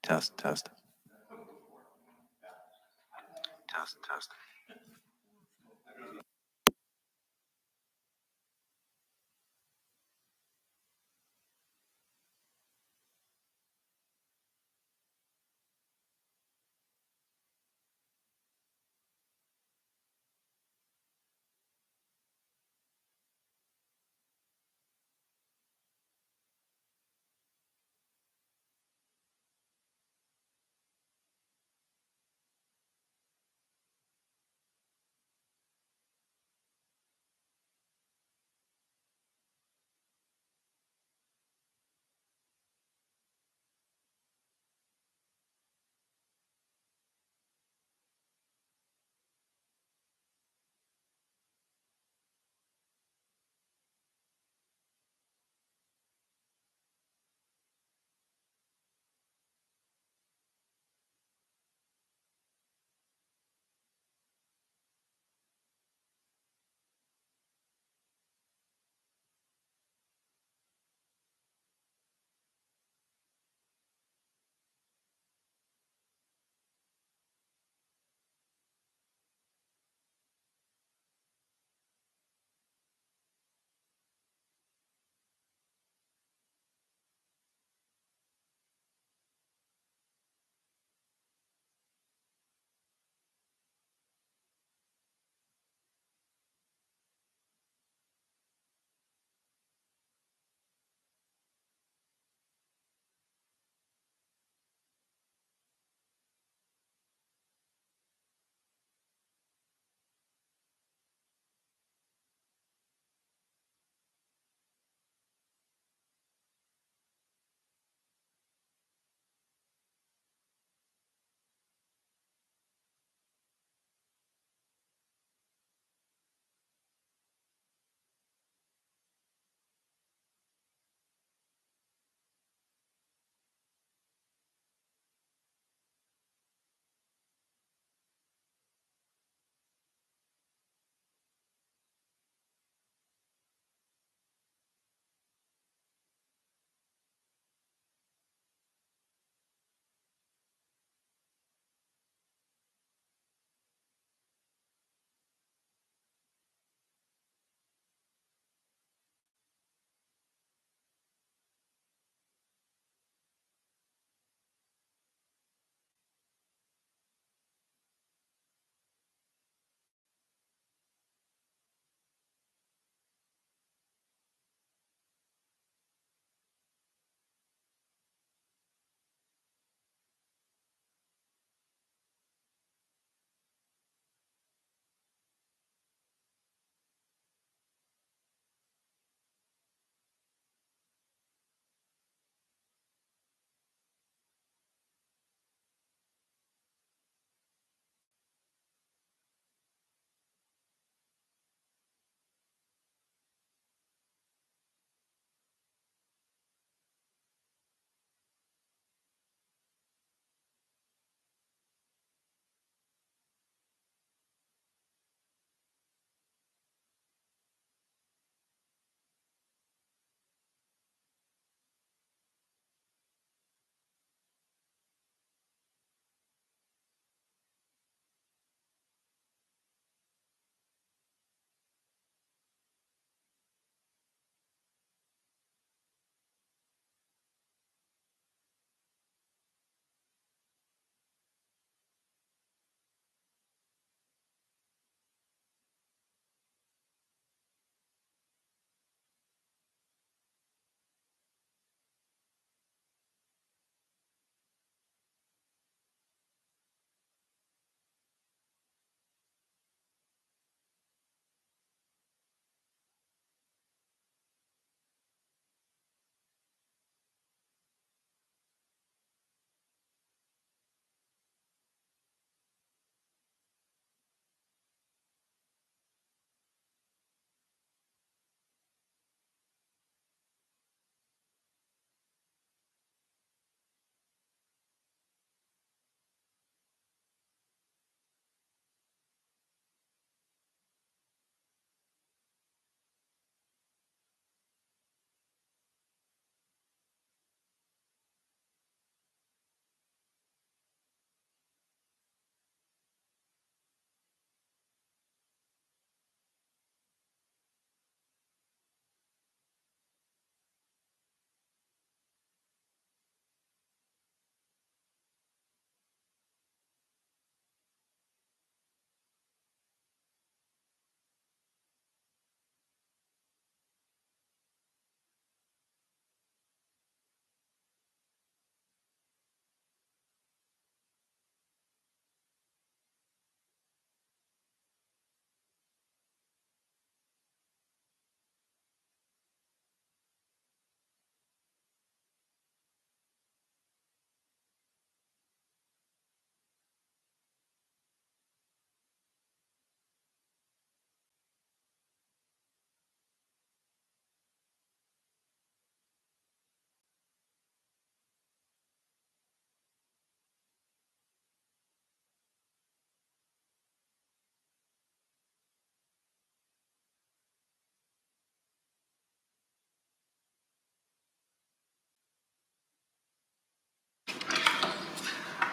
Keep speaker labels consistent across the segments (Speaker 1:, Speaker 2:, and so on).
Speaker 1: Test, test, test, test.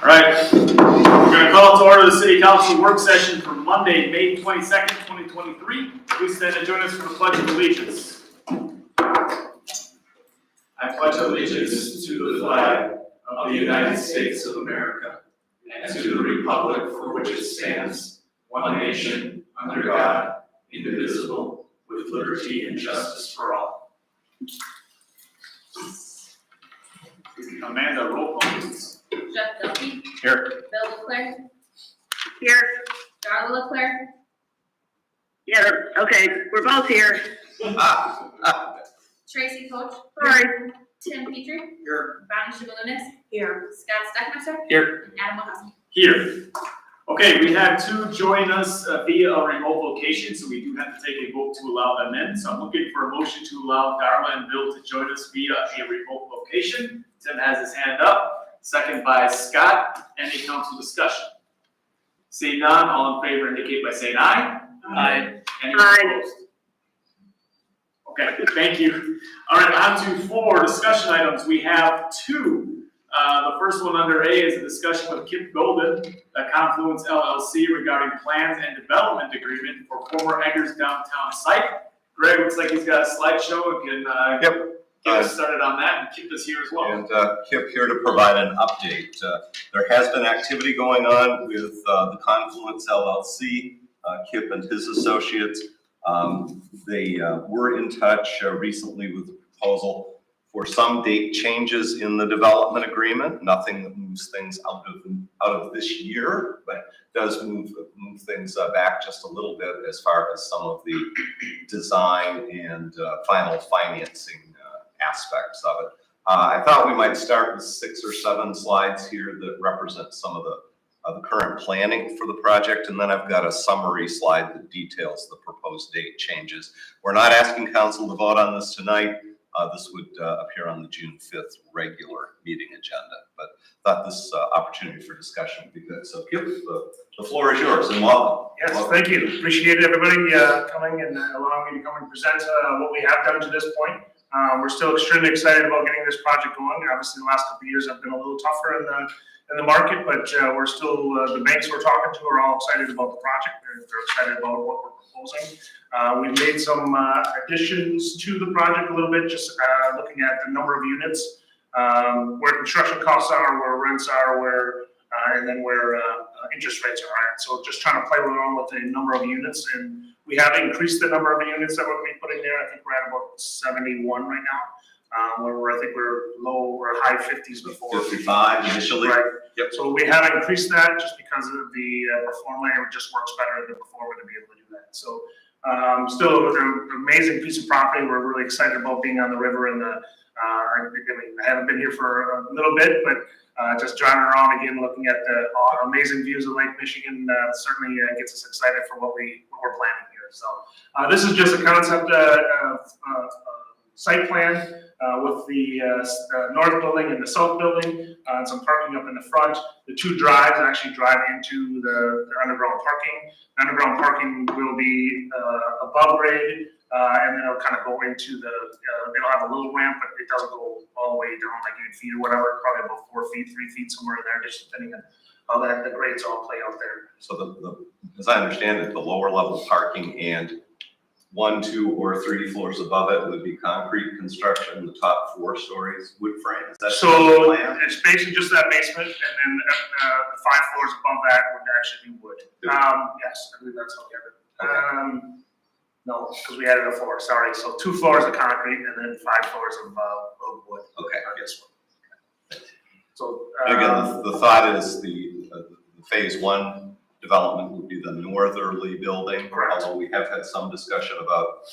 Speaker 2: All right, we're going to call to order the City Council work session for Monday, May 22nd, 2023. Please stand and join us for the Pledge of Allegiance.
Speaker 3: I pledge allegiance to the flag of the United States of America and to the republic for which it stands, one nation, under God, indivisible, with liberty and justice for all.
Speaker 2: Amanda, roll call, please.
Speaker 4: Jeff Duffy.
Speaker 2: Here.
Speaker 4: Bill Leclerc.
Speaker 5: Here.
Speaker 4: Darla Leclerc.
Speaker 5: Here. Okay, we're both here.
Speaker 4: Tracy Coach.
Speaker 5: Sorry.
Speaker 4: Tim Petrie.
Speaker 2: Here.
Speaker 4: Bonnie Shibalunas.
Speaker 5: Here.
Speaker 4: Scott Steckmeister.
Speaker 2: Here.
Speaker 4: And Adam Wachowski.
Speaker 2: Here. Okay, we have two join us via a remote location, so we do have to take a vote to allow them in. So I'm looking for a motion to allow Darla and Bill to join us via a remote location. Tim has his hand up, second by Scott. Any council discussion? Seeing none, all in favor indicate by saying aye. Aye. Anyone
Speaker 5: Aye.
Speaker 2: opposed? Okay, good, thank you. All right, on to 4 discussion items. We have 2. The first one under A is a discussion with Kip Golden, Confluence LLC, regarding plans and development agreement for former Eggers downtown site. Greg looks like he's got a slideshow and can get us started on that, and Kip is here as well.
Speaker 6: And Kip here to provide an update. There has been activity going on with the Confluence LLC, Kip and his associates. They were in touch recently with the proposal for some date changes in the development agreement. Nothing that moves things out of this year, but does move things back just a little bit as far as some of the design and final financing aspects of it. I thought we might start with 6 or 7 slides here that represent some of the current planning for the project, and then I've got a summary slide that details the proposed date changes. We're not asking council to vote on this tonight. This would appear on the June 5th regular meeting agenda, but thought this opportunity for discussion would be good. So Kip, the floor is yours, and welcome.
Speaker 7: Yes,
Speaker 6: Welcome.
Speaker 7: thank you. Appreciate everybody coming and allowing me to come and present what we have done to this point. We're still extremely excited about getting this project going. Obviously, the last couple of years have been a little tougher in the market, but we're still, the banks we're talking to are all excited about the project. They're excited about what we're proposing. We've made some additions to the project a little bit, just looking at the number of units, where construction costs are, where rents are, and then where interest rates are at. So just trying to play around with the number of units, and we have increased the number of units that we're going to be putting there. I think we're at about 71 right now, where I think we're low or high 50s before.
Speaker 6: 55 initially.
Speaker 7: Right.
Speaker 6: Yep.
Speaker 7: So we have increased that just because of the performance. It just works better than before to be able to do that. So still an amazing piece of property. We're really excited about being on the river, and I haven't been here for a little bit, but just driving around again, looking at the amazing views of Lake Michigan certainly gets us excited for what we're planning here. So this is just a concept site plan with the north building and the south building, and some parking up in the front. The 2 drives actually drive into the underground parking. Underground parking will be above grade, and then it'll kind of go into it'll have a little ramp, but it doesn't go all the way down like 8 feet or whatever, probably about 4 feet, 3 feet, somewhere in there, just depending on how the grades all play out there.
Speaker 6: So as I understand it, the lower level parking and 1, 2, or 3 floors above it would be concrete construction. The top 4 stories wood frame. Is that
Speaker 7: So
Speaker 6: the plan?
Speaker 7: it's basically just that basement, and then the 5 floors above that would actually be wood. Yes, I believe that's how we have it. No, because we added a floor. Sorry. So 2 floors of concrete, and then 5 floors of wood.
Speaker 6: Okay.
Speaker 7: Yes. So
Speaker 6: Again, the thought is the phase 1 development would be the northerly building.
Speaker 7: Correct.
Speaker 6: Although we have had some discussion about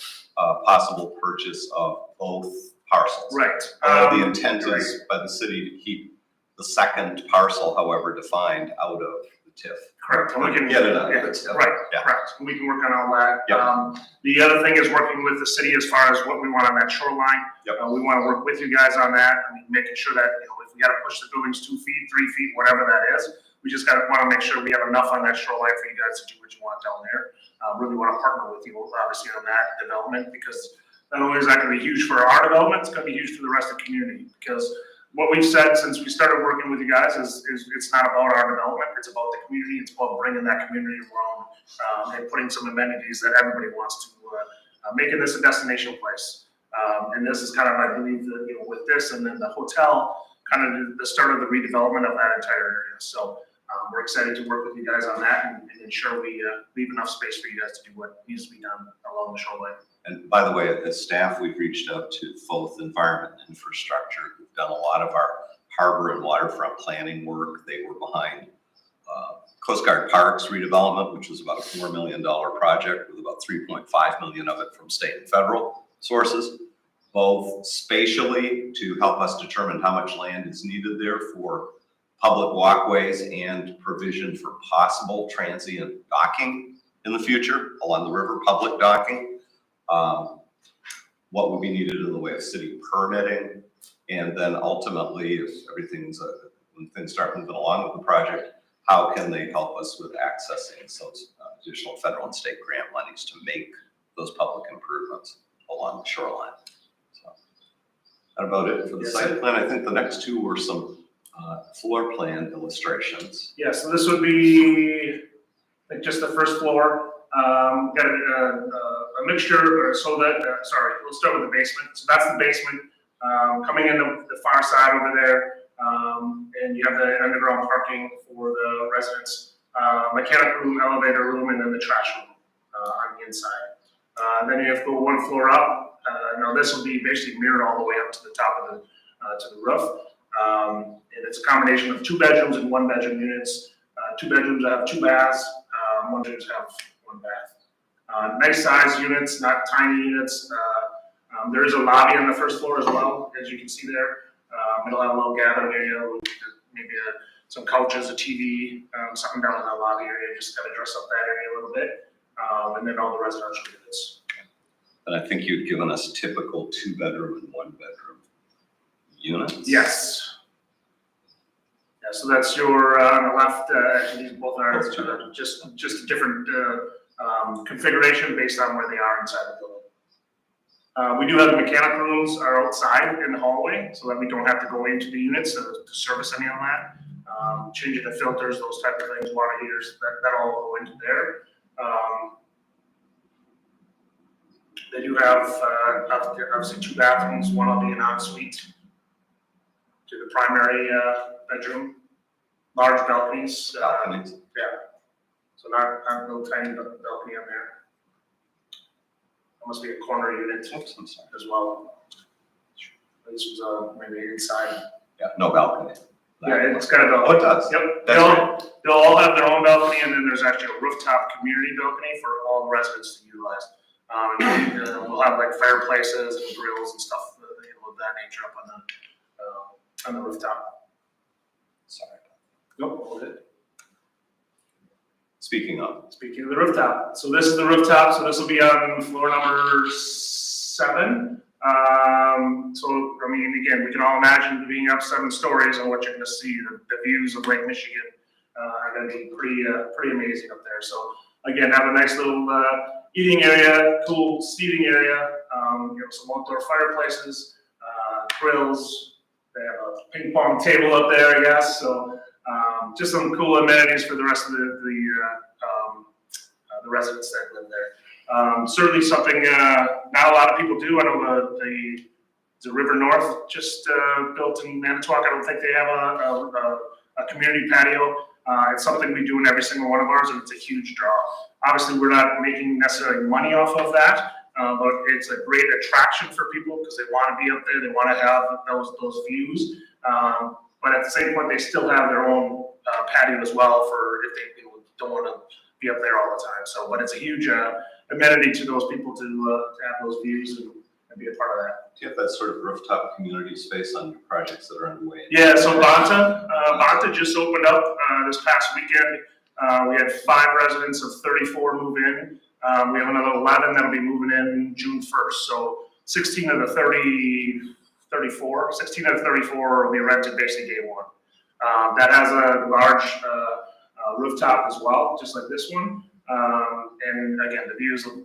Speaker 6: possible purchase of both parcels.
Speaker 7: right.
Speaker 6: The intent is by the city to keep the second parcel, however defined, out of the TIF.
Speaker 7: Correct. And we can
Speaker 6: Get it out.
Speaker 7: yeah, right.
Speaker 6: Yeah.
Speaker 7: Correct. And we can work on all that.
Speaker 6: Yep.
Speaker 7: The other thing is working with the city as far as what we want on that shoreline.
Speaker 6: Yep.
Speaker 7: We want to work with you guys on that. I mean, making sure that if we got to push the buildings 2 feet, 3 feet, whatever that is, we just want to make sure we have enough on that shoreline for you guys to do what you want down there. Really want to partner with you, obviously, on that development, because not only is that going to be huge for our development, it's going to be huge for the rest of the community, because what we've said since we started working with you guys is it's not about our development, it's about the community, it's about bringing that community around, and putting some amenities that everybody wants to, making this a destination place. And this is kind of, I believe, that, you know, with this and then the hotel, kind of the start of the redevelopment of that entire area. So we're excited to work with you guys on that and ensure we leave enough space for you guys to do what needs to be done along the shoreline.
Speaker 6: And by the way, as staff, we've reached out to both Environment and Infrastructure, who've done a lot of our harbor and waterfront planning work. They were behind Coast Guard Parks redevelopment, which was about a $4 million project with about 3.5 million of it from state and federal sources, both spatially to help us determine how much land is needed there for public walkways and provision for possible transient docking in the future along the river, public docking. What would be needed in the way of city permitting, and then ultimately, if everything's when things start moving along with the project, how can they help us with accessing some additional federal and state grant monies to make those public improvements along the shoreline? So that about it for the
Speaker 7: Yes,
Speaker 6: site plan. I think the next two were some floor plan illustrations.
Speaker 7: Yeah, so this would be like just the first floor. Got a mixture, so that, sorry, we'll start with the basement. So that's the basement, coming in the far side over there. And you have the underground parking for the residents, mechanic room, elevator room, and then the trash room on the inside. Then you have to go one floor up. Now this will be basically mirrored all the way up to the top of to the roof. And it's a combination of 2 bedrooms and 1 bedroom units. 2 bedrooms have 2 baths, 1 bedrooms have 1 bath. Nice size units, not tiny units. There is a lobby on the first floor as well, as you can see there. It'll have a little gathering area with maybe some couches, a TV, something down in the lobby area. Just got to dress up that area a little bit. And then all the residential units.
Speaker 6: And I think you'd given us typical 2-bedroom and 1-bedroom units.
Speaker 7: Yes. Yeah, so that's your, on the left, actually these both are just a different configuration based on where they are inside the building. We do have the mechanic rooms are outside in the hallway so that we don't have to go into the units to service any of that. Changing the filters, those type of things, water heaters, that all go into there. They do have obviously 2 bathrooms, one will be an ensuite to the primary bedroom, large balconies.
Speaker 6: Balconies.
Speaker 7: Yeah, so not a little tiny balcony on there. That must be a corner unit
Speaker 6: Oops, I'm sorry.
Speaker 7: as well. This was maybe inside.
Speaker 6: Yeah, no balcony.
Speaker 7: Yeah, it's got a
Speaker 6: Oh, it does.
Speaker 7: Yep,
Speaker 6: That's
Speaker 7: they'll all have their own balcony, and then there's actually a rooftop community balcony for all residents to utilize. We'll have like fireplaces and grills and stuff, of that nature up on the rooftop.
Speaker 6: Sorry.
Speaker 7: Nope, hold it.
Speaker 6: Speaking of,
Speaker 7: Speaking of the rooftop, so this is the rooftop, so this will be on floor number 7. So, I mean, again, we can all imagine being up 7 stories and what you're gonna see, the views of Lake Michigan, are gonna be pretty amazing up there. So again, have a nice little, eating area, cool seating area, some outdoor fireplaces, grills. They have a ping pong table up there, I guess. So, just some cool amenities for the rest of the residents that live there. Certainly something not a lot of people do. I know the River North just built in Manitowoc. I don't think they have a community patio. It's something we do in every single one of ours, and it's a huge draw. Obviously, we're not making necessarily money off of that, but it's a great attraction for people because they want to be up there. They want to have those views. But at the same point, they still have their own patio as well for if they don't want to be up there all the time. So, but it's a huge amenity to those people to have those views and be a part of that.
Speaker 6: do you have that sort of rooftop community space on your projects that are underway?
Speaker 7: Yeah, so Bonta just opened up this past weekend. We had 5 residents of 34 move in. We have another 11 that'll be moving in June 1st. So 16 of the 34 will be rented basically day 1. That has a large rooftop as well, just like this one. And again, the views of the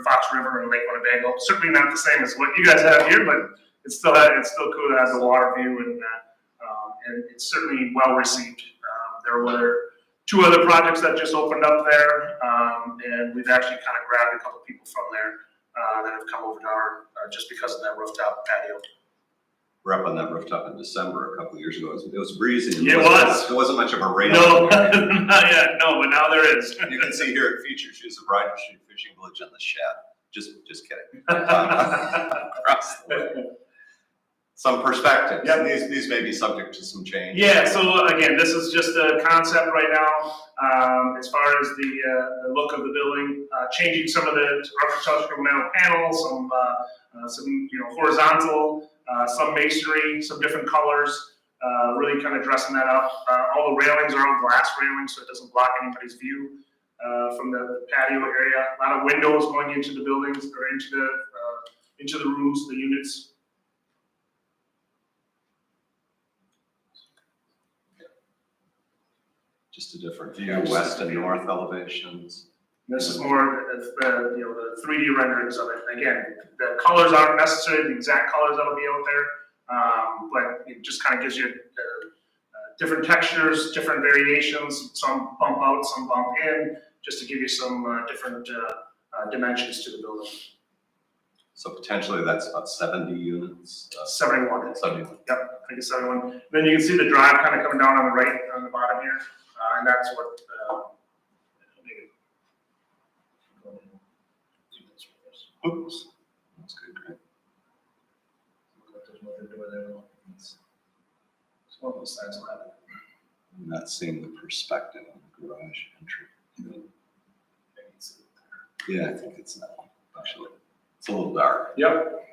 Speaker 7: Fox River and Lake Winnebago, certainly not the same as what you guys have here, but it's still cool to have the water view, and it's certainly well received. There were 2 other projects that just opened up there, and we've actually kind of grabbed a couple people from there that have come over to our just because of that rooftop patio.
Speaker 6: We're up on that rooftop in December a couple of years ago. It was breezy.
Speaker 7: Yeah, it was.
Speaker 6: There wasn't much of a rain.
Speaker 7: No, not yet. No, but now there is.
Speaker 6: You can see here it features use of Bridal Street Fishing Village in the shed. Just kidding. Across the way. Some perspectives.
Speaker 7: Yep.
Speaker 6: These may be subject to some change.
Speaker 7: Yeah, so again, this is just a concept right now. As far as the look of the building, changing some of the architectural metal panels, some horizontal, some masonry, some different colors, really kind of dressing that up. All the railings are all glass railings, so it doesn't block anybody's view from the patio area. A lot of windows going into the buildings or into the rooms, the units.
Speaker 6: Just a different view, west and north elevations.
Speaker 7: This is more the 3D renderings of it. Again, the colors aren't necessarily the exact colors that'll be out there, but it just kind of gives you different textures, different variations. Some bump out, some bump in, just to give you some different dimensions to the building.
Speaker 6: So potentially that's about 70 units.
Speaker 7: 71.
Speaker 6: 71.
Speaker 7: Yep, I think it's 71. Then you can see the drive kind of coming down on the right, on the bottom here, and that's what.
Speaker 6: Oops. That's good, great.
Speaker 7: It's one of those sides of that.
Speaker 6: I'm not seeing the perspective on the garage entry. Yeah, I think it's that one, actually. It's a little dark.
Speaker 7: Yep.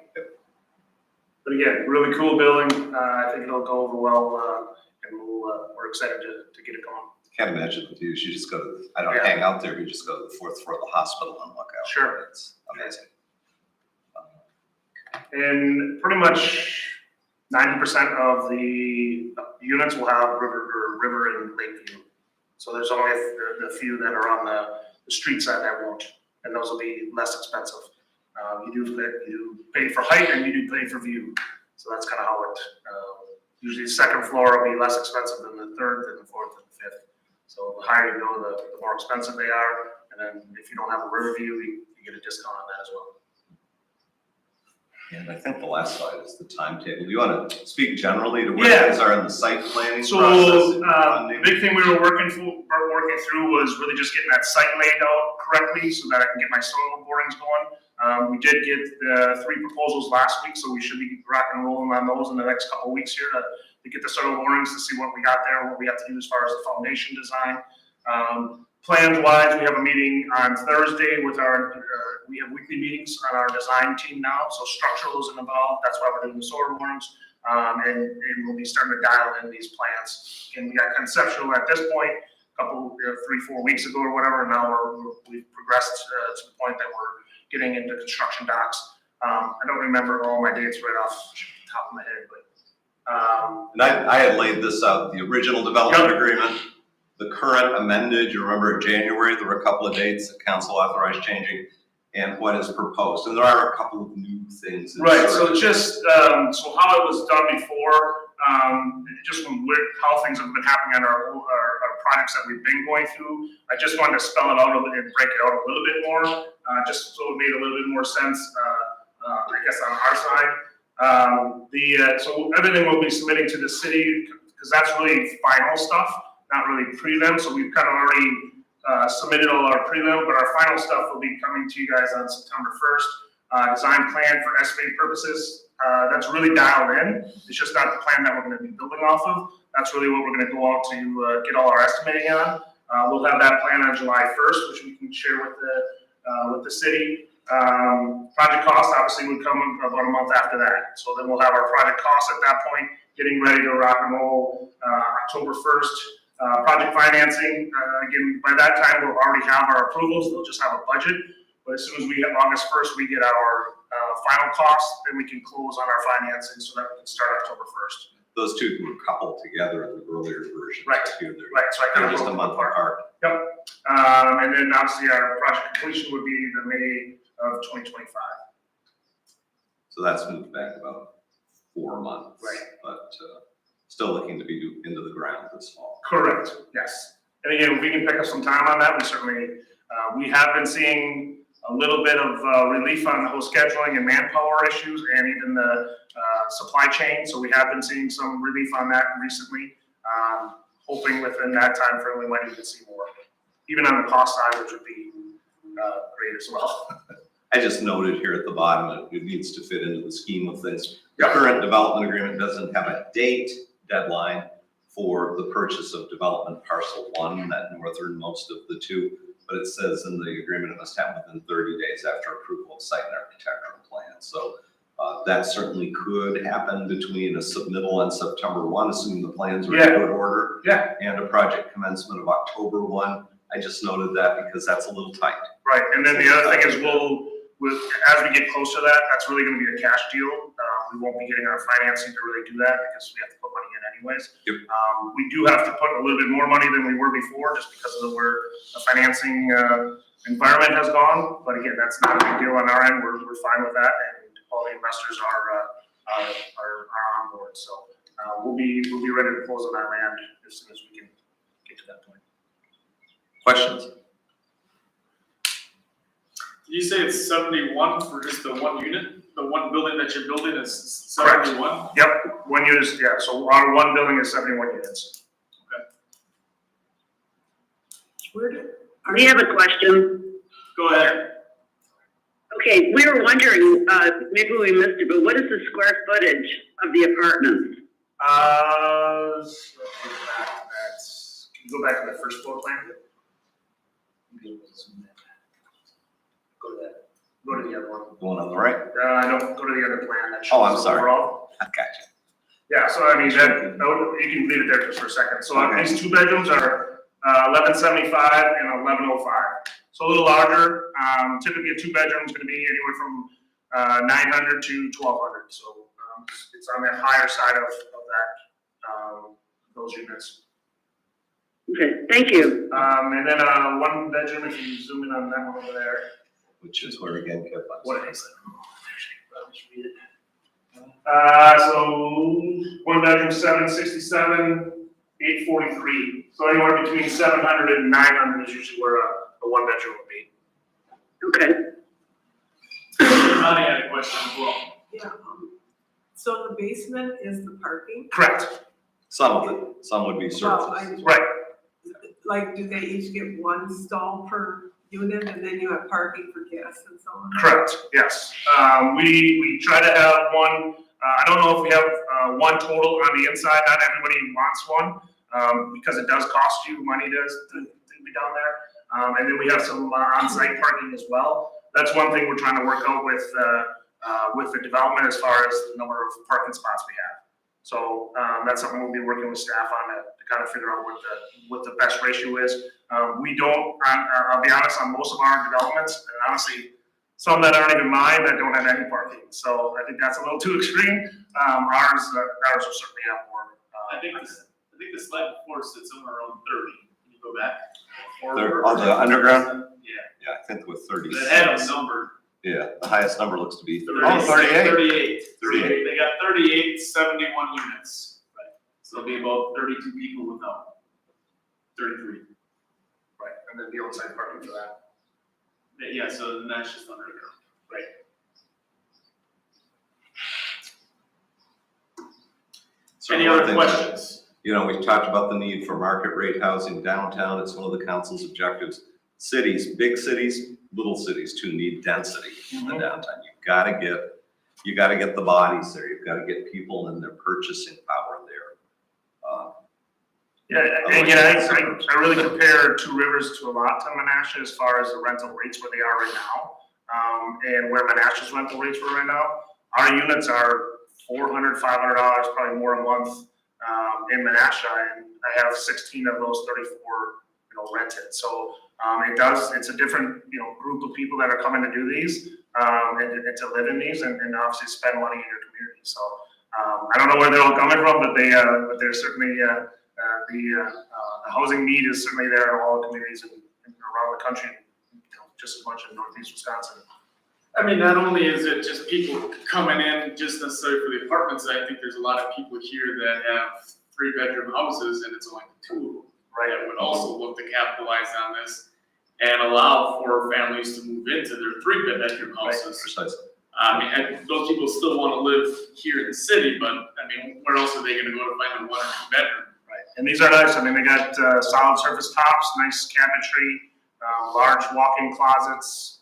Speaker 7: But again, really cool building. I think it'll go over well, and we're excited to get it going.
Speaker 6: Can't imagine the views. You just go to, I don't
Speaker 7: Yeah.
Speaker 6: hang out there, you just go to the 4th floor of the hospital and look out.
Speaker 7: Sure.
Speaker 6: It's amazing.
Speaker 7: And pretty much 90% of the units will have river and lake view. So there's only the few that are on the street side that won't, and those will be less expensive. You do pay for height and you do pay for view. So that's kind of how it, usually the 2nd floor will be less expensive than the 3rd, than the 4th, and the 5th. So the higher you go, the more expensive they are. And then if you don't have a river view, you get a discount on that as well.
Speaker 6: And I think the last slide is the timetable. Do you want to speak generally to where
Speaker 7: Yeah.
Speaker 6: things are in the site planning
Speaker 7: So,
Speaker 6: process? and
Speaker 7: the
Speaker 6: funding?
Speaker 7: big thing we were working through was really just getting that site laid out correctly so that I can get my soil borings going. We did get the 3 proposals last week, so we should be rock and rolling on those in the next couple of weeks here to get the soil borings to see what we got there, what we have to do as far as the foundation design. Plans wise, we have a meeting on Thursday with we have weekly meetings on our design team now, so structural isn't involved. That's why we're doing the soil borings. And we'll be starting to dial in these plans. And we got conceptual at this point, a couple, 3-4 weeks ago or whatever, and now we've progressed to the point that we're getting into construction docs. I don't remember all my dates right off the top of my head, but.
Speaker 6: And I had laid this out, the original development
Speaker 7: Yep.
Speaker 6: agreement, the current amended, you remember in January, there were a couple of dates that council authorized changing, and what is proposed. And there are a couple of new things.
Speaker 7: Right, so just, so how it was done before, just from how things have been happening on our projects that we've been going through, I just wanted to spell it out a little and break it out a little bit more, just so it made a little bit more sense, I guess on our side. So everything we'll be submitting to the city, because that's really final stuff, not really prelim, so we've kind of already submitted all our prelim, but our final stuff will be coming to you guys on September 1st. Design plan for estimating purposes, that's really dialed in. It's just not the plan that we're going to be building off of. That's really what we're going to go out to get all our estimating on. We'll have that plan on July 1st, which we can share with the city. Project cost obviously would come about a month after that. So then we'll have our project costs at that point, getting ready to rock and roll October 1st. Project financing, again, by that time, we'll already have our approvals. They'll just have a budget. But as soon as we hit August 1st, we get our final costs, then we can close on our financing so that we can start October 1st.
Speaker 6: Those two were coupled together in the earlier version.
Speaker 7: Right.
Speaker 6: They're
Speaker 7: Right, so I kind of
Speaker 6: just a
Speaker 7: broke them
Speaker 6: month
Speaker 7: apart.
Speaker 6: apart.
Speaker 7: Yep. And then obviously our project completion would be the May of 2025.
Speaker 6: So that's moved back about 4 months.
Speaker 7: Right.
Speaker 6: But still looking to be into the ground this fall.
Speaker 7: Correct, yes. And again, if we can pick up some time on that, we certainly, we have been seeing a little bit of relief on the whole scheduling and manpower issues and even the supply chain. So we have been seeing some relief on that recently. Hoping within that time frame we might even see more, even on the cost side, which would be great as well.
Speaker 6: I just noted here at the bottom, it needs to fit into the scheme of things. The
Speaker 7: Yep.
Speaker 6: current development agreement doesn't have a date deadline for the purchase of development parcel 1, that northernmost of the two, but it says in the agreement it must happen within 30 days after approval of site and architectural plan. So that certainly could happen between a submittal on September 1, assuming the plans are in good order.
Speaker 7: Yeah.
Speaker 6: And a project commencement of October 1. I just noted that because that's a little tight.
Speaker 7: Right, and then the other thing is as we get closer to that, that's really gonna be a cash deal. We won't be getting our financing to really do that because we have to put money in anyways.
Speaker 6: Yep.
Speaker 7: We do have to put a little bit more money than we were before, just because of where the financing environment has gone. But again, that's not a big deal on our end. We're fine with that, and all the investors are on board. So we'll be ready to close on that land as soon as we can get to that point.
Speaker 6: Questions?
Speaker 2: Did you say it's 71 for just the one unit? The one building that you're building is 71?
Speaker 7: Yep, 1 unit is, yeah, so our one building is 71 units.
Speaker 5: We have a question.
Speaker 2: Go ahead.
Speaker 5: Okay, we were wondering, maybe we missed it, but what is the square footage of the apartments?
Speaker 7: Let's go back to that. Can you go back to the first floor plan? Go to that. Go to the other one.
Speaker 6: Going on the right?
Speaker 7: No, go to the other plan. That
Speaker 6: Oh, I'm
Speaker 7: shows
Speaker 6: sorry.
Speaker 7: overall.
Speaker 6: I gotcha.
Speaker 7: Yeah, so I mean, you can leave it there just for a second. So
Speaker 6: Okay.
Speaker 7: these 2 bedrooms are 1175 and 1105. So a little larger. Typically a 2 bedroom is gonna be anywhere from 900 to 1200. So it's on the higher side of that, those units.
Speaker 5: Okay, thank you.
Speaker 7: And then 1 bedroom, if you zoom in on that one over there.
Speaker 6: Which is where again, Kip?
Speaker 7: What is it? I'll just read it. So 1 bedroom, 767, 843. So anywhere between 700 and 900 is usually where a 1 bedroom would be.
Speaker 5: Okay.
Speaker 2: Ronnie had a question as well.
Speaker 8: Yeah, so the basement is the parking?
Speaker 7: Correct.
Speaker 6: Some of it, some would be
Speaker 8: Well,
Speaker 6: surface.
Speaker 7: Right.
Speaker 8: Like, do they each get 1 stall per unit and then you have parking for guests and so on?
Speaker 7: Correct, yes. We try to have one, I don't know if we have 1 total on the inside, not everybody wants one, because it does cost you money to be down there. And then we have some on-site parking as well. That's one thing we're trying to work out with the development as far as the number of parking spots we have. So that's something we'll be working with staff on to kind of figure out what the best ratio is. We don't, I'll be honest, on most of our developments, and honestly, some that aren't even mine that don't have any parking. So I think that's a little too extreme. Ours will certainly have more.
Speaker 2: I think the slide before said somewhere around 30. Can you go back?
Speaker 6: On the underground?
Speaker 2: Yeah.
Speaker 6: Yeah, I think with 36.
Speaker 2: It had a number.
Speaker 6: Yeah, the highest number looks to be
Speaker 2: 38.
Speaker 6: 38.
Speaker 2: They got 38, 71 units. Right. So it'll be about 32 people without. 33.
Speaker 7: Right, and then the on-site parking for that.
Speaker 2: Yeah, so then that's just underground.
Speaker 7: Right.
Speaker 2: Any other questions?
Speaker 6: You know, we've talked about the need for market rate housing downtown. It's one of the council's objectives. Cities, big cities, little cities too, need density in the downtown. You gotta get the bodies there. You've gotta get people and their purchasing power there.
Speaker 7: Yeah, and again, I really compare Two Rivers to a lot to Menasha as far as the rental rates where they are right now. And where Menasha's rental rates were right now. Our units are $400, $500, probably more a month in Menasha, and I have 16 of those 34, rented. So it's a different, group of people that are coming to do these and to live in these and obviously spend money in your community. So I don't know where they're all coming from, but they're certainly the housing need is certainly there in all the communities and around the country, just as much in Northeast Wisconsin.
Speaker 2: I mean, not only is it just people coming in just necessarily for the apartments, I think there's a lot of people here that have 3-bedroom houses and it's only 2 of them. Right, that would also look to capitalize on this and allow for families to move into their 3-bedroom houses.
Speaker 6: Precisely.
Speaker 2: I mean, and those people still want to live here in the city, but I mean, where else are they gonna go to find a 1 or 2 bedroom?
Speaker 7: Right, and these are nice, I mean, they got solid surface tops, nice cabinetry, large walk-in closets,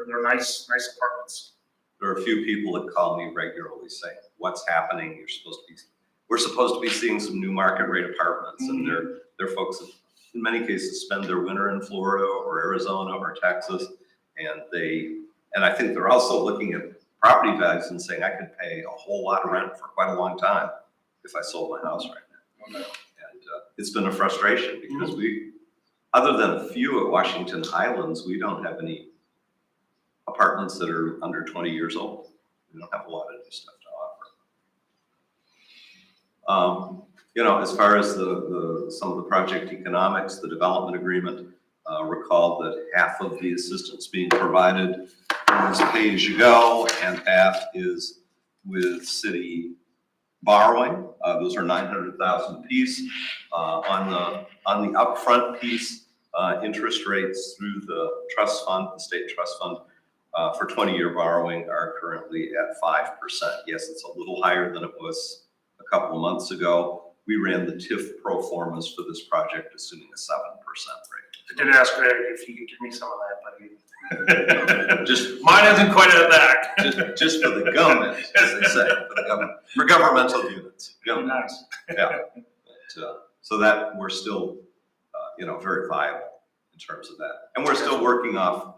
Speaker 7: they're nice apartments.
Speaker 6: There are a few people that call me regularly saying, what's happening? We're supposed to be seeing some new market rate apartments, and they're folks that in many cases spend their winter in Florida or Arizona or Texas, and I think they're also looking at property values and saying, I could pay a whole lot of rent for quite a long time if I sold my house right now. And it's been a frustration because other than a few at Washington Highlands, we don't have any apartments that are under 20 years old. We don't have a lot of new stuff to offer. As far as some of the project economics, the development agreement, recall that half of the assistance being provided is pay as you go and half is with city borrowing. Those are $900,000 apiece. On the upfront piece, interest rates through the trust fund, the state trust fund, for 20-year borrowing are currently at 5%. Yes, it's a little higher than it was a couple of months ago. We ran the TIF pro formas for this project assuming a 7% rate.
Speaker 7: I did ask Greg if he could give me some of that, but he.
Speaker 6: Just
Speaker 7: Mine isn't quite at that.
Speaker 6: just for the government, as they say, for governmental units.
Speaker 7: Nice.
Speaker 6: Yeah. So that we're still, very viable in terms of that. And we're still working off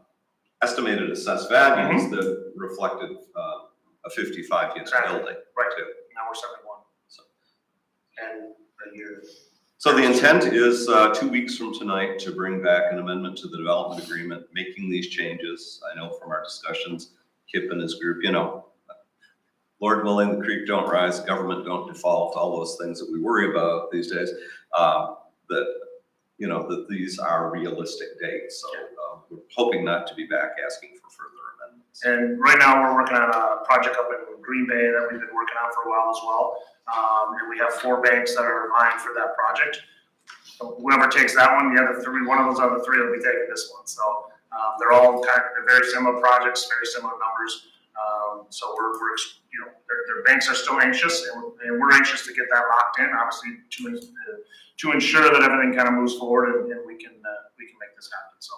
Speaker 6: estimated assessed values that reflected a 55 unit building.
Speaker 7: Right.
Speaker 6: Too.
Speaker 7: Now we're 71.
Speaker 6: So.
Speaker 7: And a year.
Speaker 6: So the intent is 2 weeks from tonight to bring back an amendment to the development agreement, making these changes. I know from our discussions, Kip and his group, Lord willing, the creek don't rise, government don't default, all those things that we worry about these days, that these are realistic dates. So we're hoping not to be back asking for further amendments.
Speaker 7: And right now, we're working on a project up in Green Bay that we've been working on for a while as well. And we have 4 banks that are vying for that project. So whoever takes that one, one of those other 3 will be taking this one. So they're all they're very similar projects, very similar numbers. So their banks are still anxious, and we're anxious to get that locked in, obviously to ensure that everything kind of moves forward and we can make this happen. So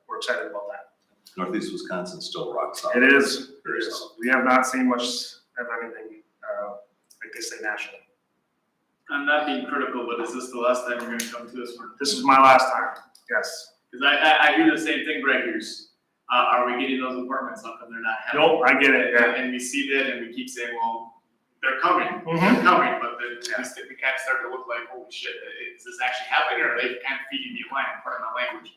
Speaker 7: we're excited about that.
Speaker 6: Northeast Wisconsin still rock solid.
Speaker 7: It is. We have not seen much of anything like they say nationally.
Speaker 2: I'm not being critical, but is this the last time you're gonna come to us for?
Speaker 7: This is my last time. Yes.
Speaker 2: Because I hear the same thing Greg hears. Are we getting those apartments? How come they're not happening?
Speaker 7: Nope, I get it. Yeah.
Speaker 2: And we see that and we keep saying, well, they're coming,
Speaker 7: Mhm.
Speaker 2: they're coming, but then we kind of start to look like, holy shit, is this actually happening or are they kind of feeding me a line, pardon my language?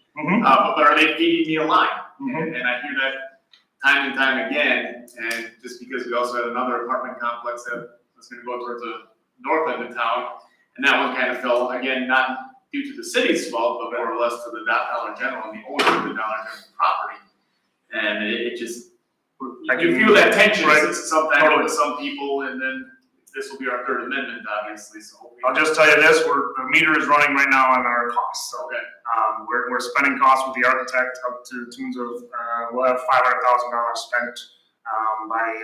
Speaker 2: But are they feeding me a line?
Speaker 7: Mhm.
Speaker 2: And I hear that time and time again, and just because we also had another apartment complex that was gonna go towards the north end of town, and that one kind of fell, again, not due to the city's fault, but more or less to the Dollar General and the owner of the Dollar General property. And it just, I can feel that tension sometimes with some people, and then this will be our 3rd amendment, obviously, so.
Speaker 7: I'll just tell you this, the meter is running right now on our costs. So
Speaker 2: Okay.
Speaker 7: we're spending costs with the architect up to tunes of, we'll have $500,000 spent by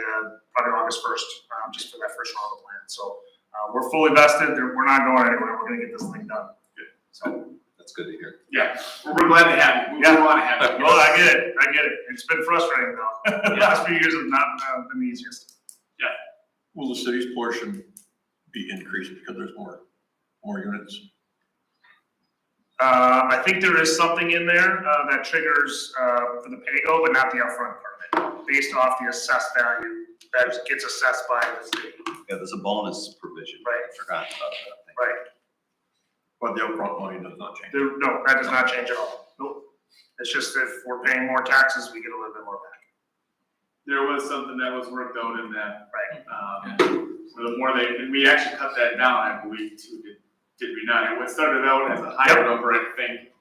Speaker 7: probably August 1st, just for that first round of the plan. So we're fully vested. We're not going anywhere. We're going to get this thing done.
Speaker 2: Good.
Speaker 6: So that's good to hear.
Speaker 2: Yeah, we're glad to have you. We want to have you.
Speaker 7: Well, I get it. It's been frustrating though. The last few years have not been the easiest.
Speaker 3: Will the city's portion be increased because there's more units?
Speaker 7: I think there is something in there that triggers for the pay-go, but not the upfront part of it, based off the assessed value that gets assessed by the city.
Speaker 6: Yeah, there's a bonus provision.
Speaker 7: Right.
Speaker 6: I forgot about that thing.
Speaker 7: Right.
Speaker 3: But the upfront money does not change.
Speaker 7: No, that does not change at all. Nope. It's just if we're paying more taxes, we get a little bit more back.
Speaker 2: There was something that was worked out in that.
Speaker 7: Right.
Speaker 2: So the more and we actually cut that down, I believe, too, did we not? It started out as a higher number, I think,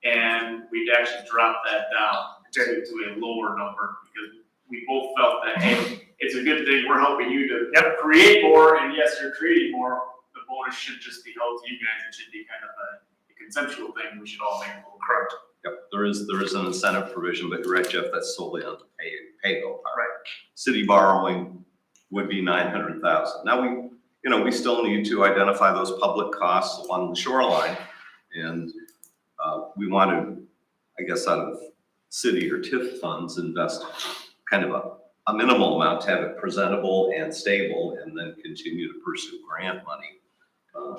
Speaker 2: and we'd actually dropped that down to a lower number, because we both felt that, hey, it's a good thing, we're helping you to create more, and yes, you're creating more, the bonus should just be held to you guys, it should be kind of a consensual thing, we should all make a little.
Speaker 7: Correct.
Speaker 6: Yep, there is an incentive provision, but you're right, Jeff, that's solely on the pay-go part.
Speaker 7: Right.
Speaker 6: City borrowing would be 900,000. Now, we still need to identify those public costs along the shoreline, and we want to, I guess, out of city or TIF funds, invest kind of a minimal amount to have it presentable and stable, and then continue to pursue grant money,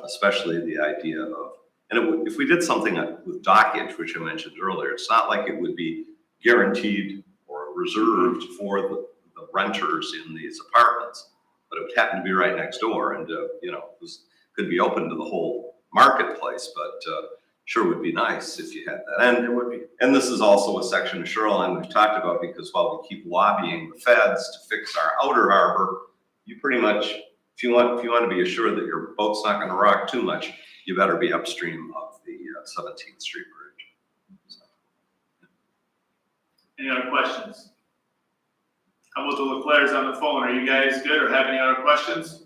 Speaker 6: especially the idea of, and if we did something with dockage, which I mentioned earlier, it's not like it would be guaranteed or reserved for the renters in these apartments, but it would happen to be right next door, and could be open to the whole marketplace, but sure would be nice if you had that. And
Speaker 7: It would be.
Speaker 6: And this is also a section of shoreline we've talked about, because while we keep lobbying the feds to fix our outer harbor, you pretty much, if you want to be assured that your boat's not going to rock too much, you better be upstream of the 17th Street Bridge. So.
Speaker 2: Any other questions? How about the Leclerc's on the phone? Are you guys good, or have any other questions?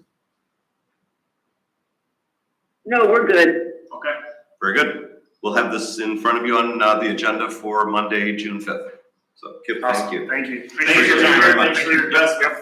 Speaker 5: No, we're good.
Speaker 2: Okay.
Speaker 6: Very good. We'll have this in front of you on the agenda for Monday, June 5th. So, Kip, thank you.
Speaker 7: Thank you.
Speaker 2: Thanks for your time, thanks for your investment.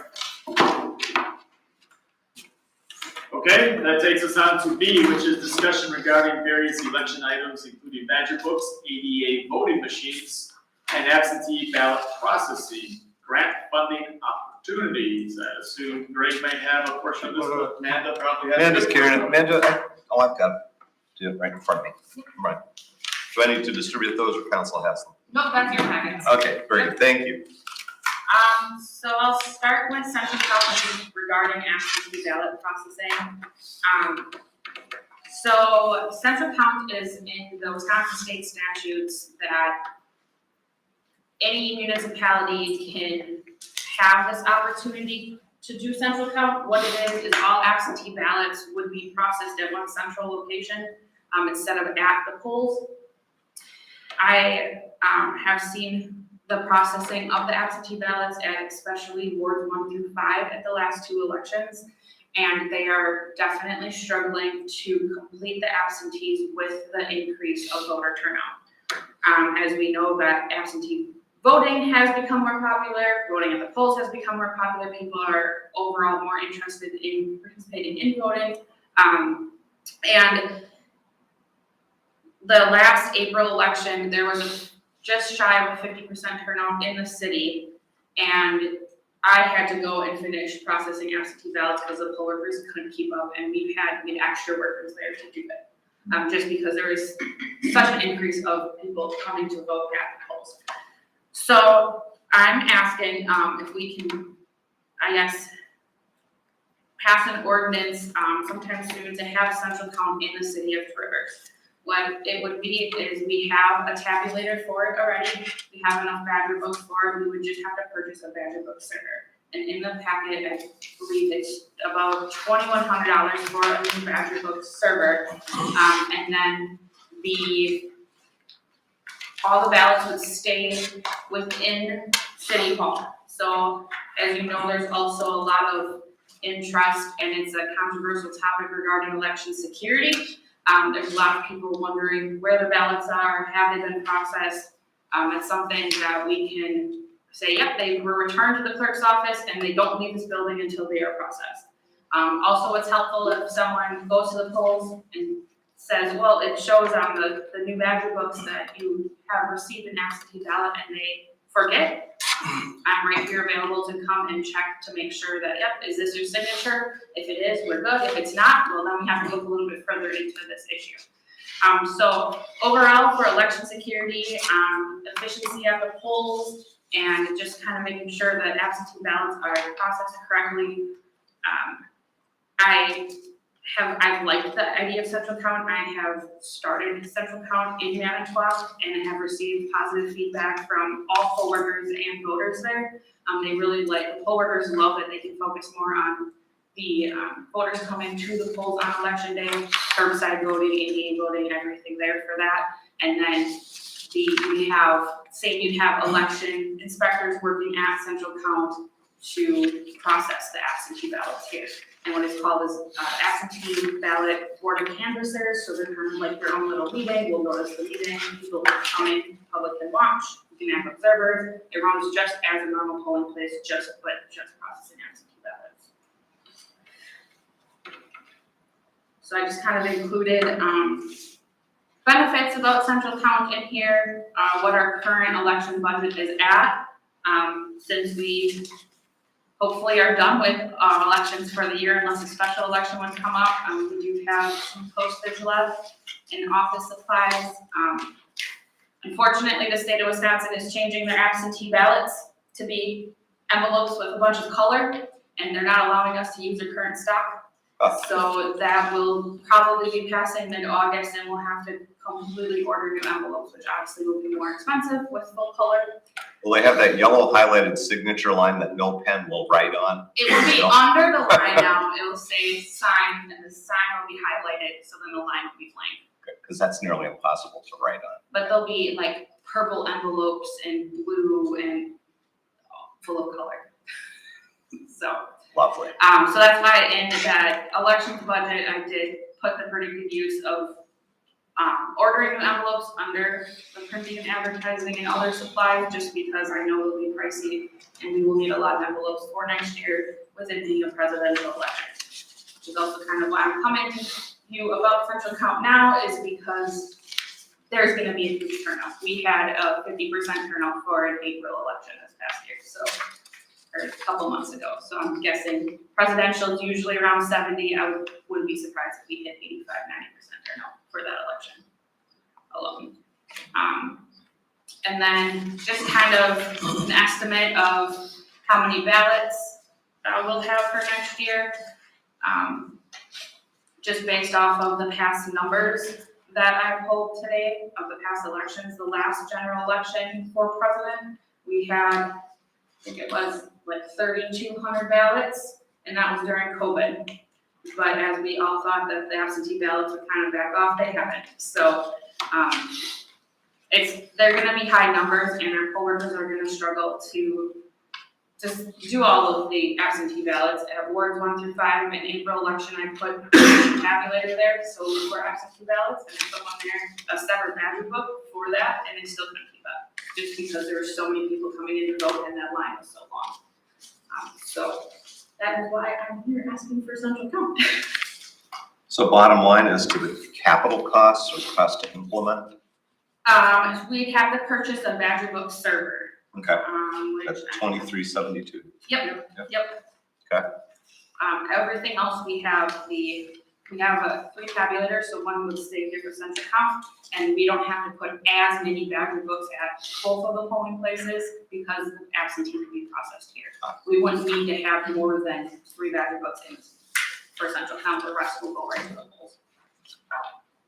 Speaker 2: Okay, that takes us on to B, which is discussion regarding various election items, including badger books, ADA voting machines, and absentee ballot processing, grant funding opportunities. I assume Greg might have a portion of this, but Amanda probably has.
Speaker 6: Amanda's carrying it. Amanda, I've got it. Do it right in front of me. Right. Do I need to distribute those, or council has them?
Speaker 4: No, that's your packets.
Speaker 6: Okay, very good. Thank you.
Speaker 4: So I'll start with central policy regarding absentee ballot processing. So central count is in the Wisconsin state statutes that any municipality can have this opportunity to do central count. What it is all absentee ballots would be processed at one central location, instead of at the polls. I have seen the processing of the absentee ballots at especially wards 1 through 5 at the last 2 elections, and they are definitely struggling to complete the absentees with the increase of voter turnout. As we know, that absentee voting has become more popular, voting at the polls has become more popular, people are overall more interested in participating in voting. And the last April election, there was just shy of a 50% turnout in the city, and I had to go and finish processing absentee ballots because the poll workers couldn't keep up, and we had extra workers there to do it, just because there was such an increase of people coming to vote at the polls. So I'm asking if we can, I guess, pass an ordinance sometime soon to have central count in the city of Rivers. What it would be is we have a tabulator for it already. We have enough Badger books for it. We would just have to purchase a Badger book server. And in the packet, I believe it's about $2,100 for a new Badger book server. And then all the ballots would stay within City Hall. So as you know, there's also a lot of interest, and it's a controversial topic regarding election security. There's a lot of people wondering where the ballots are, have they been processed? It's something that we can say, yep, they were returned to the clerk's office and they don't leave this building until they are processed. Also, it's helpful if someone goes to the polls and says, well, it shows on the new Badger books that you have received an absentee ballot and they forget. I'm right here available to come and check to make sure that, yep, is this your signature? If it is, we're good. If it's not, well, then we have to look a little bit further into this issue. So overall, for election security, efficiency at the polls, and just kind of making sure that absentee ballots are processed correctly. I've liked the idea of central count. I have started central count in Manitowoc and have received positive feedback from all poll workers and voters there. They really the poll workers love that they can focus more on the voters coming to the polls on election day, curbside voting, ADA voting, everything there for that. And then we have, say you'd have election inspectors working at Central Count to process the absentee ballots here. And what it's called is absentee ballot board of canvassers, so they're kind of like their own little meeting. We'll notice the meeting, people will come in, public can watch, you can have observers. It runs just as a normal polling place, just processing absentee ballots. So I just kind of included benefits about Central Count in here, what our current election budget is at. Since we hopefully are done with elections for the year unless a special election ones come up. We do have some postage left in office supplies. Unfortunately, the state of Wisconsin is changing their absentee ballots to be envelopes with a bunch of color, and they're not allowing us to use their current stock. So that will probably be passing mid-August, and we'll have to completely order new envelopes, which obviously will be more expensive with full color.
Speaker 6: Will they have that yellow highlighted signature line that no pen will write on?
Speaker 4: It will be under the line now, it will say sign, and the sign will be highlighted, so then the line will be blank.
Speaker 6: Because that's nearly impossible to write on.
Speaker 4: But there'll be like purple envelopes and blue and full of color. So.
Speaker 6: Lovely.
Speaker 4: So that's why in that elections budget, I did put the predicted use of ordering new envelopes under the printing and advertising and other supplies, just because I know it'll be pricey and we will need a lot of envelopes for next year with it being a presidential election. Which is also kind of why I'm coming to you about Central Count now, is because there's gonna be a huge turnout. We had a 50% turnout for an April election this past year, so. Or a couple months ago, so I'm guessing presidential is usually around 70. I wouldn't be surprised if we hit 85-90% turnout for that election alone. And then just kind of an estimate of how many ballots we'll have for next year, just based off of the past numbers that I pulled today of the past elections. The last general election for president, we had, I think it was like 3,200 ballots, and that was during COVID. But as we all thought that the absentee ballots would kind of back off, they haven't. So they're gonna be high numbers, and our poll workers are gonna struggle to just do all of the absentee ballots. At wards 1 through 5 in April election, I put a tabulator there, so for absentee ballots, and I put on there a separate badge book for that, and it still couldn't keep up, just because there were so many people coming in to vote and that line was so long. So that is why I'm here asking for Central Count.
Speaker 6: So bottom line is to the capital costs or cost to implement?
Speaker 4: We'd have to purchase a Badger Book server.
Speaker 6: Okay,
Speaker 4: Which
Speaker 6: that's $2,372.
Speaker 4: Yep.
Speaker 6: Okay.
Speaker 4: Everything else we have three tabulators, so one would stay here for Central Count, and we don't have to put as many Badger Books at both of the polling places because absentee can be processed here. We wouldn't need to have more than 3 Badger Books in for Central Count, the rest will go right to the polls.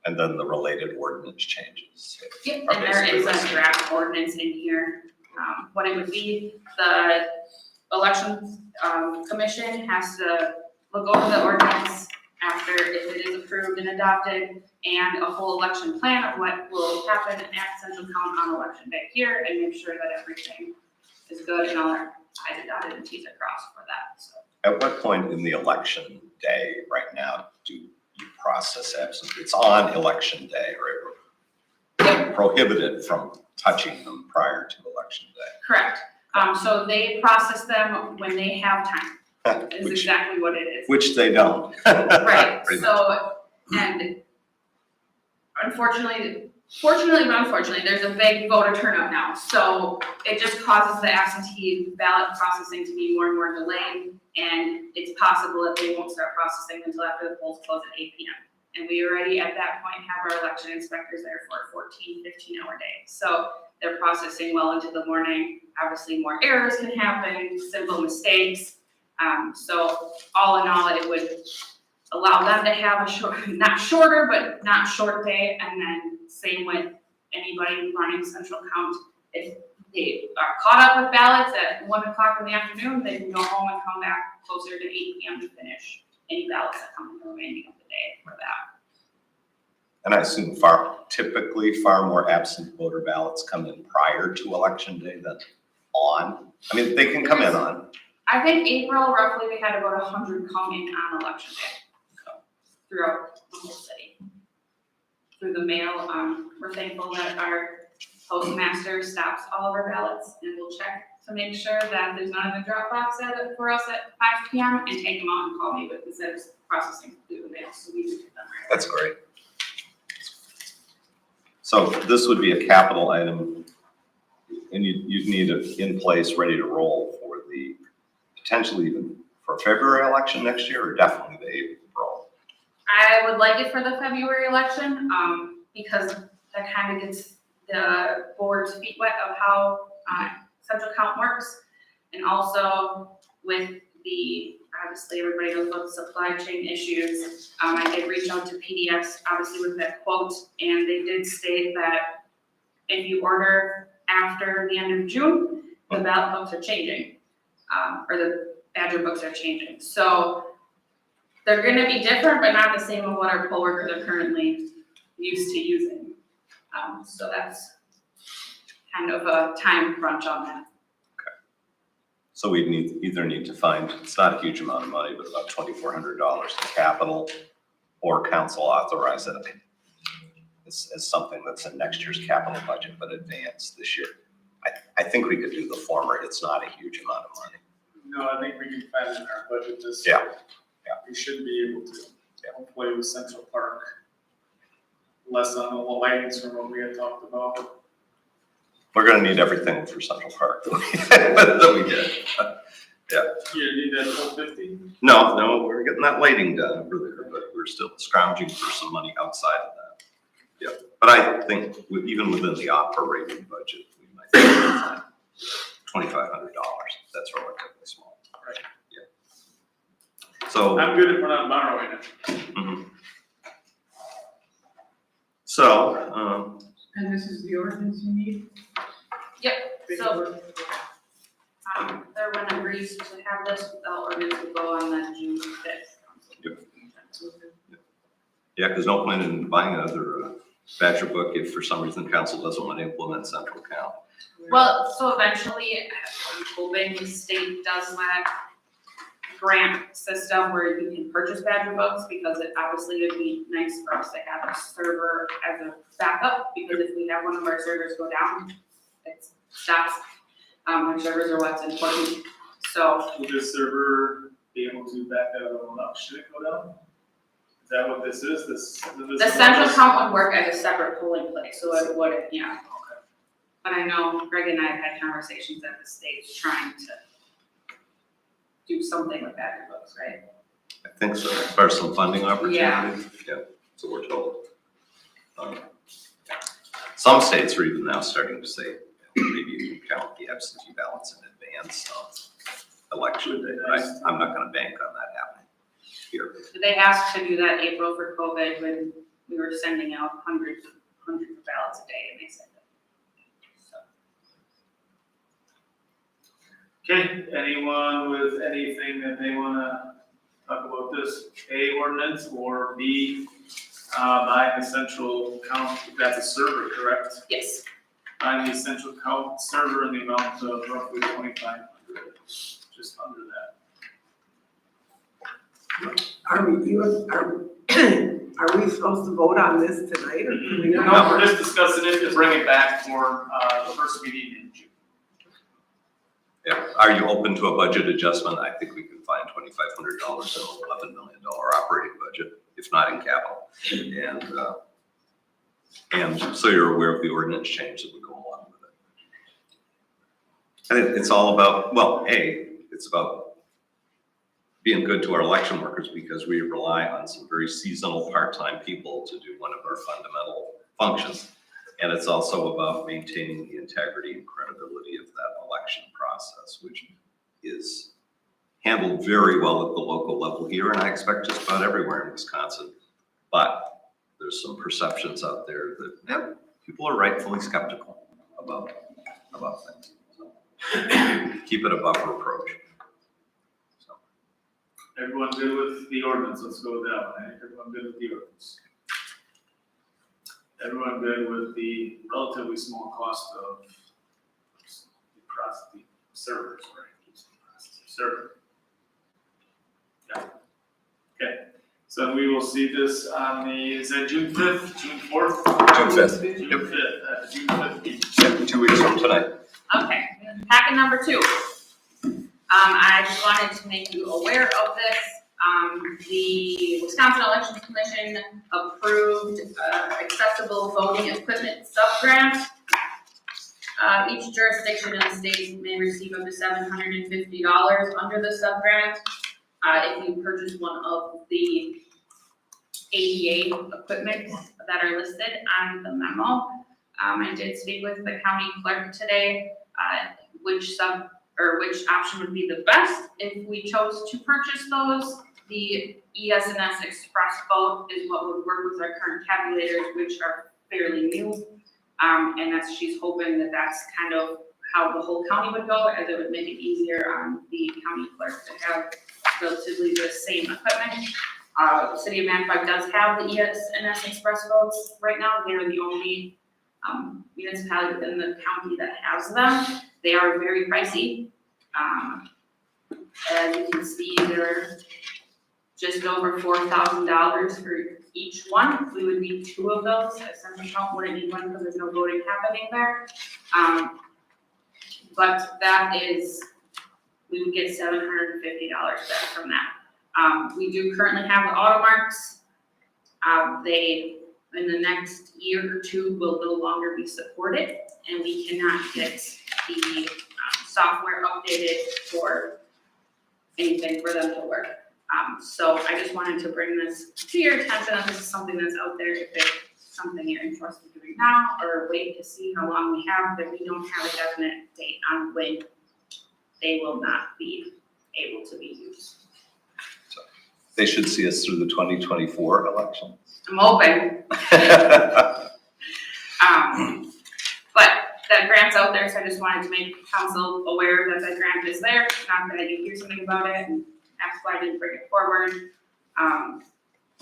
Speaker 6: And then the related ordinance changes.
Speaker 4: Yep,
Speaker 6: Are
Speaker 4: and there is
Speaker 6: basically
Speaker 4: a draft ordinance in here. What it would be, the elections commission has to look over the ordinance after if it is approved and adopted, and a whole election plan of what will happen at Central Count on election day here, and make sure that everything is good and all our I's are dotted and T's are crossed for that, so.
Speaker 6: At what point in the election day right now do you process absentee? It's on election day, right? Prohibited from touching them prior to election day.
Speaker 4: Correct. So they process them when they have time, is exactly what it is.
Speaker 6: Which they don't.
Speaker 4: Right,
Speaker 6: Pretty much.
Speaker 4: so, and fortunately, but unfortunately, there's a big voter turnout now. So it just causes the absentee ballot processing to be more and more delayed. And it's possible that they won't start processing until after the polls close at 8 p.m. And we already at that point have our election inspectors there for a 14, 15-hour day. So they're processing well into the morning. Obviously, more errors can happen, simple mistakes. So all in all, it would allow them to have a short, not shorter, but not short day. And then same with anybody running Central Count. If they are caught up with ballots at 1 o'clock in the afternoon, they can go home and come back closer to 8 p.m. to finish any ballots that come in the remaining of the day for that.
Speaker 6: And I assume typically far more absent voter ballots come in prior to election day than on. I mean, they can come in on.
Speaker 4: I think April roughly we had about 100 come in on election day throughout the whole city. Through the mail, we're thankful that our postmaster stops all of our ballots and will check to make sure that there's none in the drop box for us at 5 PM and take them out and call me with instead of processing through the mail, so we do get them right.
Speaker 6: That's great. So this would be a capital item, and you'd need it in place, ready to roll for the, potentially even for February election next year, or definitely the April.
Speaker 4: I would like it for the February election, because that kind of gets the board's feet wet of how, central count works. And also with the, obviously everybody knows about the supply chain issues. I did reach out to PDX, obviously with that quote, and they did state that if you order after the end of June, the ballot books are changing, or the Badger books are changing. So they're gonna be different, but not the same of what our poll workers are currently used to using. So that's kind of a time crunch on that.
Speaker 6: So we either need to find, it's not a huge amount of money, but about $2,400 in capital, or council authorize it as something that's in next year's capital budget, but advanced this year. I think we could do the former. It's not a huge amount of money.
Speaker 2: No, I think we can find it in our budget this.
Speaker 6: Yeah.
Speaker 2: We should be able to, hopefully with Central Park. Less on the lighting from what we had talked about.
Speaker 6: We're gonna need everything for Central Park that we did. Yeah.
Speaker 2: You need that full 50?
Speaker 6: No, we're getting that lighting done over there, but we're still scrounging for some money outside of that. Yeah, but I think even within the operating budget, we might be able to find $2,500. That's relatively small.
Speaker 2: Right.
Speaker 6: Yeah. So.
Speaker 2: I'm good if we're not borrowing it.
Speaker 6: Mhm. So,
Speaker 8: And this is the ordinance you need?
Speaker 4: So, everyone agrees to have this, the ordinance will go on the June 5th.
Speaker 6: yeah, because no point in buying another Badger book if for some reason council doesn't want to implement central count.
Speaker 4: Well, so eventually, I'm hoping the state does that grant system where you can purchase Badger books, because it obviously would be nice for us to have a server as a backup, because if we have one of our servers go down, it stops. Our servers are what's important, so
Speaker 2: Will this server be able to back that up? Should it go down? Is that what this is?
Speaker 4: the central count would work as a separate polling place, so it would, yeah.
Speaker 2: Okay.
Speaker 4: But I know Greg and I have had conversations at the state's trying to do something with Badger books, right?
Speaker 6: I think so, as far as some funding opportunities.
Speaker 4: Yeah.
Speaker 6: So we're told. Some states are even now starting to say, maybe you can count the absentee ballots in advance of election day, but I'm not gonna bank on that happening here.
Speaker 4: They asked to do that April for COVID when we were sending out hundreds of ballots a day, and they said that. So.
Speaker 2: Okay, anyone with anything that they wanna talk about this A ordinance, or B, buying a central count, that's a server, correct?
Speaker 4: Yes,
Speaker 2: Buying the central count server in the amount of roughly 2,500, just under that.
Speaker 8: Are we supposed to vote on this tonight, or do we
Speaker 2: No,
Speaker 8: not?
Speaker 2: we're just discussing it to bring it back for, the first meeting in June.
Speaker 6: Yeah, are you open to a budget adjustment? I think we can find $2,500 in an $11 million operating budget, if not in capital. And so you're aware of the ordinance change that would go along with it. I think it's all about, well, it's about being good to our election workers, because we rely on some very seasonal part-time people to do one of our fundamental functions. And it's also about maintaining the integrity and credibility of that election process, which is handled very well at the local level here, and I expect just about everywhere in Wisconsin. But there's some perceptions out there that people are rightfully skeptical about things. So, keep it above reproach. So,
Speaker 2: Everyone good with the ordinance? Let's go with that one. Everyone good with the ordinance? Everyone good with the relatively small cost of the servers, right? Server. Yeah. Okay, so we will see this on the, is that June 5th, June 4th?
Speaker 6: June 5th.
Speaker 2: June
Speaker 6: Yep.
Speaker 2: 5th, June 5th meeting.
Speaker 6: Yep, 2 weeks from tonight.
Speaker 4: Okay, packet number 2. I just wanted to make you aware of this. The Wisconsin Election Commission approved accessible voting equipment sub-grant. Each jurisdiction in the state may receive up to $750 under the sub-grant if you purchase one of the ADA equipment that are listed on the memo. I did speak with the county clerk today, which option would be the best if we chose to purchase those. The ES&S Express vote is what would work with our current tabulators, which are fairly new. And she's hoping that that's kind of how the whole county would go, as it would make it easier on the county clerk to have relatively the same equipment. The city of Manitowoc does have the ES&S Express votes right now. They're the only municipality within the county that has them. They are very pricey. As you can see, they're just over $4,000 for each one. We would need 2 of those. At some point, wouldn't need one because there's no voting happening there. But that is, we would get $750 back from that. We do currently have the Automarks. They, in the next year or 2, will no longer be supported, and we cannot get the software updated for anything for them to work. So I just wanted to bring this to your attention, that this is something that's out there, if it's something you're interested in doing now, or wait to see how long we have, that we don't have a definite date on when they will not be able to be used.
Speaker 6: They should see us through the 2024 election.
Speaker 4: I'm open, but that grant's out there, so I just wanted to make council aware that that grant is there, not that you hear something about it, and that's why I didn't bring it forward.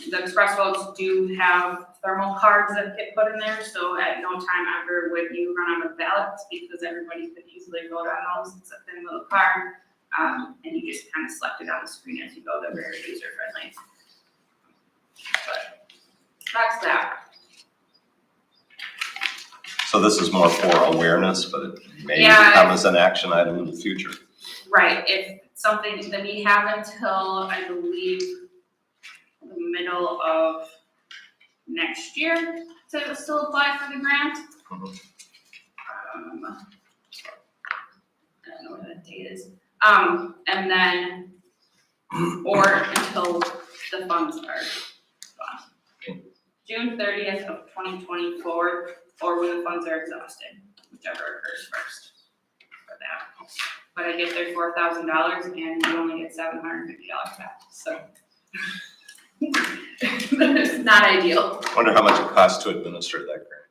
Speaker 4: The express votes do have thermal cards that get put in there, so at no time ever would you run out of ballots, because everybody could easily vote on those. It's a thin little card, and you just kind of select it on the screen as you go. They're very user friendly. But that's that.
Speaker 6: So this is more for awareness, but it may
Speaker 4: Yeah.
Speaker 6: come as an action item in the future.
Speaker 4: Right, if something that we have until, I believe, the middle of next year to still apply for the grant.
Speaker 6: Mhm.
Speaker 4: I don't know what that date is. And then, or until the funds are gone. June 30th of 2024, or when the funds are exhausted, whichever occurs first for that. But I get their $4,000 and you only get $750 back, so. It's not ideal.
Speaker 6: Wonder how much it costs to administer that grant.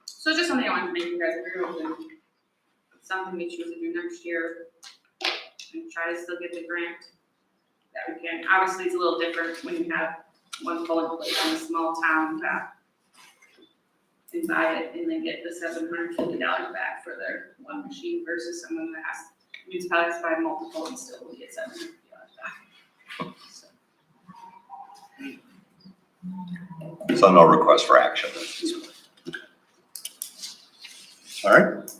Speaker 4: So it's just something I wanted to make you guys aware of, and it's something we choose to do next year and try to still get the grant that we can. Obviously, it's a little different when you have one polling place in a small town that can buy it and then get the $750 back for their one machine versus someone that has municipalities buy multiple and still will get $750 back.
Speaker 6: So no request for action. All right.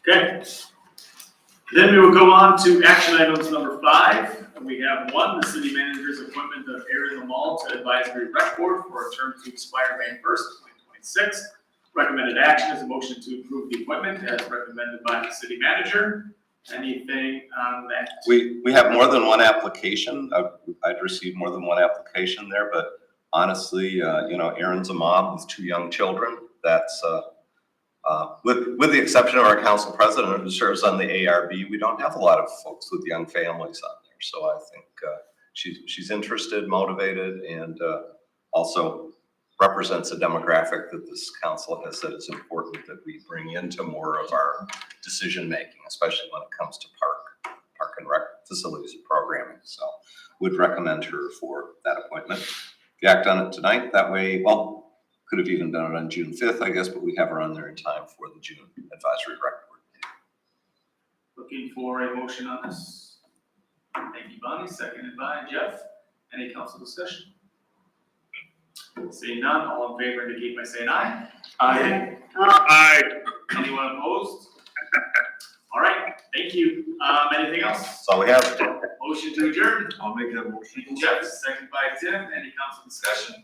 Speaker 2: Okay. Then we will go on to action items number 5. We have 1, the city manager's appointment of Aaron Lamal to advisory rec board for a term to expire May 1st, 2026. Recommended action is a motion to approve the appointment as recommended by the city manager. Anything on that?
Speaker 6: We have more than one application. I'd received more than one application there, but honestly, Aaron's a mom with 2 young children. That's, with the exception of our council president who serves on the ARB, we don't have a lot of folks with young families on there. So I think she's interested, motivated, and also represents a demographic that this council has said is important that we bring into more of our decision-making, especially when it comes to park and rec facilities and programming. So would recommend her for that appointment. you act on it tonight, that way, well, could have even done it on June 5th, I guess, but we have her on there in time for the June advisory record.
Speaker 2: Looking for a motion on this. Thank you, Bonnie, seconded by Jeff. Any council discussion? Seeing none, all in favor indicate by saying aye. Aye.
Speaker 7: Aye.
Speaker 2: Anyone opposed? All right, thank you. Anything else?
Speaker 6: That's all we have.
Speaker 2: Motion to adjourn.
Speaker 3: I'll make that motion.
Speaker 2: Jeff, second by Tim. Any council discussion?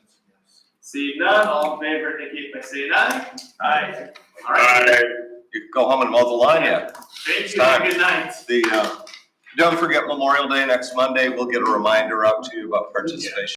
Speaker 2: Seeing none, all in favor indicate by saying aye. Aye. All right,
Speaker 6: You can go home and mow the lawn yet.
Speaker 2: thank you. Have a good night.
Speaker 6: Don't forget Memorial Day next Monday. We'll get a reminder out to you about participation.